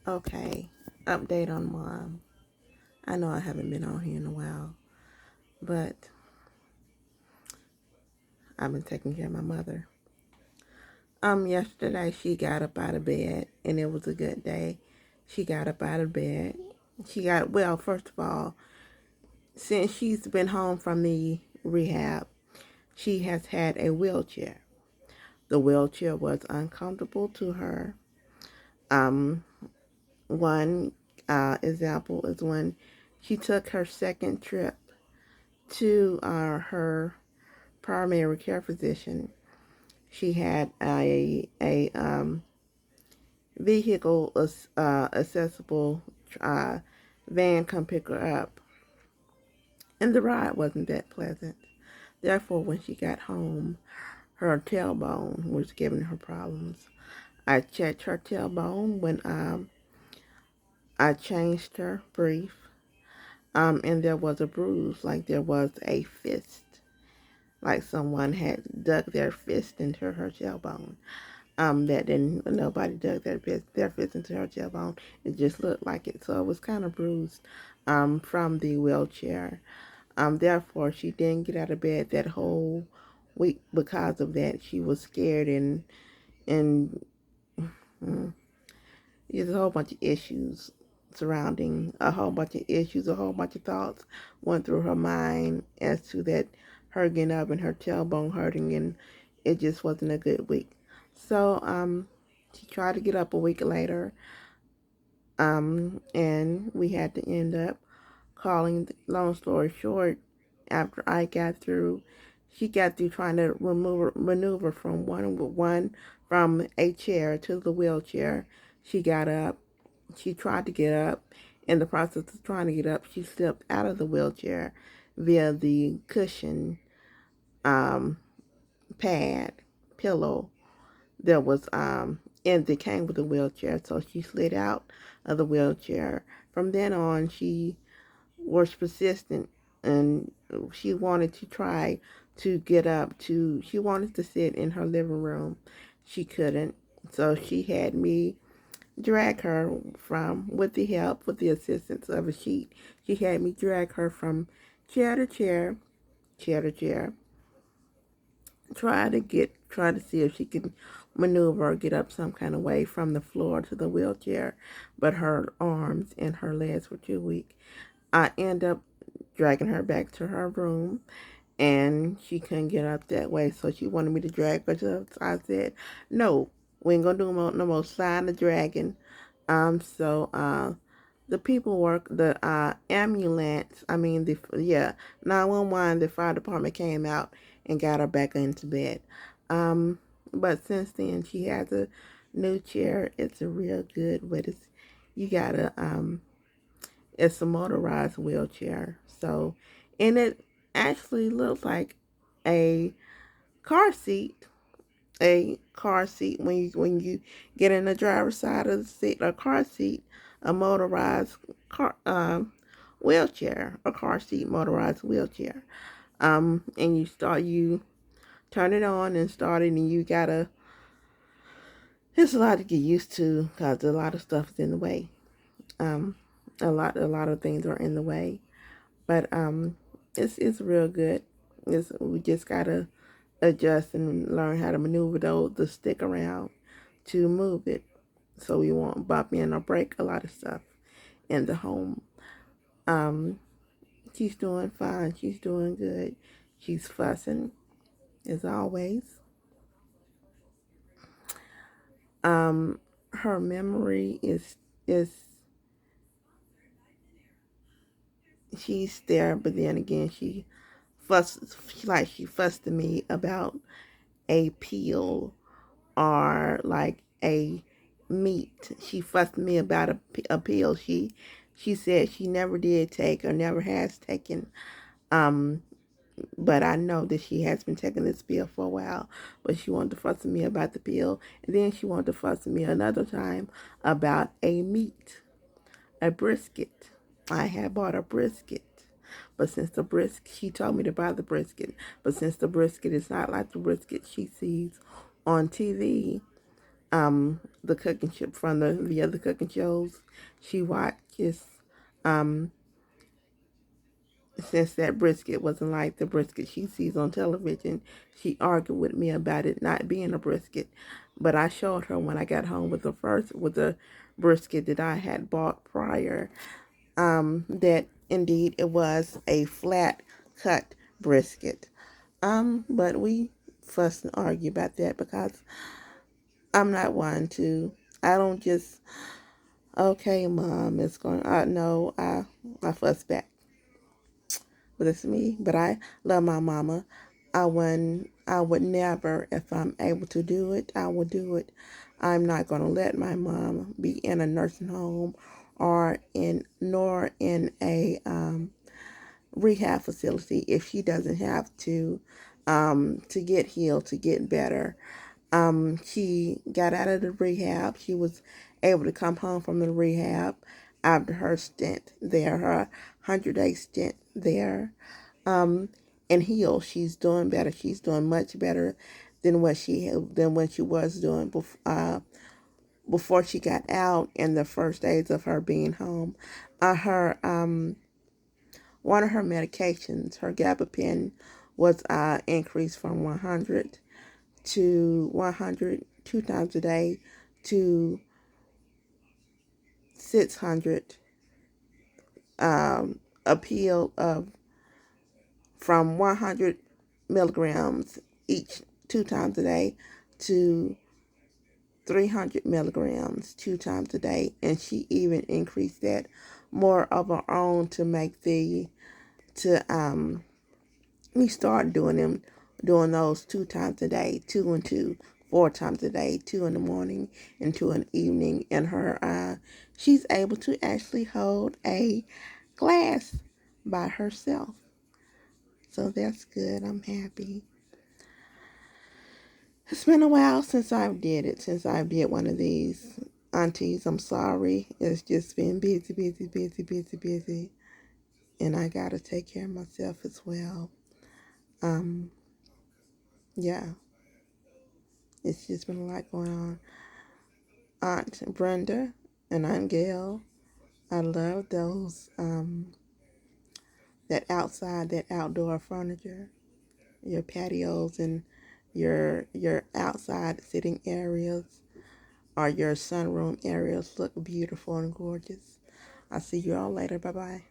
Okay, update on Mom. I know I haven't been on here in a while, but I've been taking care of my mother. Yesterday she got up out of bed, and it was a good day. She got up out of bed. Well, first of all, since she's been home from the rehab, she has had a wheelchair. The wheelchair was uncomfortable to her. Um, one example is when she took her second trip to her primary care physician. She had a vehicle accessible uh, van come pick her up, and the ride wasn't that pleasant. Therefore, when she got home, her tailbone was giving her problems. I checked her tailbone when I changed her brief, and there was a bruise, like there was a fist, like someone had dug their fist into her tailbone. That didn't, nobody dug their fist into her tailbone. It just looked like it. So it was kind of bruised, from the wheelchair. Therefore, she didn't get out of bed that whole week because of that. She was scared and there's a whole bunch of issues surrounding a whole bunch of issues, a whole bunch of thoughts went through her mind as to that her getting up and her tailbone hurting, and it just wasn't a good week. So she tried to get up a week later, and we had to end up calling. Long story short, after I got through, she got through trying to maneuver from one from a chair to the wheelchair. She got up. She tried to get up. In the process of trying to get up, she slipped out of the wheelchair via the cushion um, pad pillow that was and that came with the wheelchair. So she slid out of the wheelchair. From then on, she was persistent, and she wanted to try to get up to. She wanted to sit in her living room. She couldn't, so she had me drag her with the help, with the assistance of a sheet. She had me drag her from chair to chair, chair to chair, try to see if she could maneuver or get up some kind of way from the floor to the wheelchair, but her arms and her legs were too weak. I end up dragging her back to her room, and she couldn't get up that way, so she wanted me to drag her to. I said, "No, we ain't gonna do no more sliding or dragging." The people work the ambulance. I mean, 911. The fire department came out and got her back into bed. Um, but since then, she has a new chair. It's a real good, but you gotta it's a motorized wheelchair. So, and it actually looks like a car seat. A car seat when you get in the driver's side of the seat, a car seat, a motorized car wheelchair, a car seat motorized wheelchair. And you turn it on and start it, and you gotta. It's a lot to get used to because a lot of stuff is in the way. Um, a lot of things are in the way. But it's real good. We just gotta adjust and learn how to maneuver the stick around to move it, so we won't bump in or break a lot of stuff in the home. Um, she's doing fine. She's doing good. She's fussing as always. Her memory is she's there, but then again she fussed at me about a peel or like a meat. She fussed me about a pill she said she never did take or never has taken. Um, but I know that she has been taking this pill for a while. But she wanted to fuss at me about the pill, and then she wanted to fuss at me another time about a meat, a brisket. I had bought a brisket. But since she told me to buy the brisket. But since the brisket is not like the brisket she sees on TV, the cooking show from the other cooking shows she watches. Um, since that brisket wasn't like the brisket she sees on television, she argued with me about it not being a brisket. But I showed her when I got home with the brisket that I had bought prior, that indeed it was a flat cut brisket. But we fuss and argue about that because I'm not one to. I don't just okay, mom, it's going. No, I fuss back. But it's me. But I love my mama. I would never, if I'm able to do it, I will do it. I'm not going to let my mom be in a nursing home or nor in a rehab facility if she doesn't have to get healed, to get better. She got out of the rehab. She was able to come home from the rehab after her stint there, her 100-day stint there, and healed. She's doing better. She's doing much better than when she was doing before she got out in the first days of her being home. Her one of her medications, her gabapentin, was increased from 100 to 100 2 times a day to 600, a pill of from 100 milligrams each 2 times a day to 300 milligrams 2 times a day, and she even increased that more of her own to make we started doing those 2 times a day, 2 and 2, 4 times a day, 2 in the morning and 2 in the evening. And she's able to actually hold a glass by herself. So that's good. I'm happy. It's been a while since I did one of these. Aunties, I'm sorry. It's just been busy, busy, busy, busy, busy. And I got to take care of myself as well. Um, yeah. It's just been a lot going on. Aunt Brenda and Aunt Gail, I love those, that outdoor furniture, your patios and your outside sitting areas or your sunroom areas look beautiful and gorgeous. I'll see you all later. Bye bye.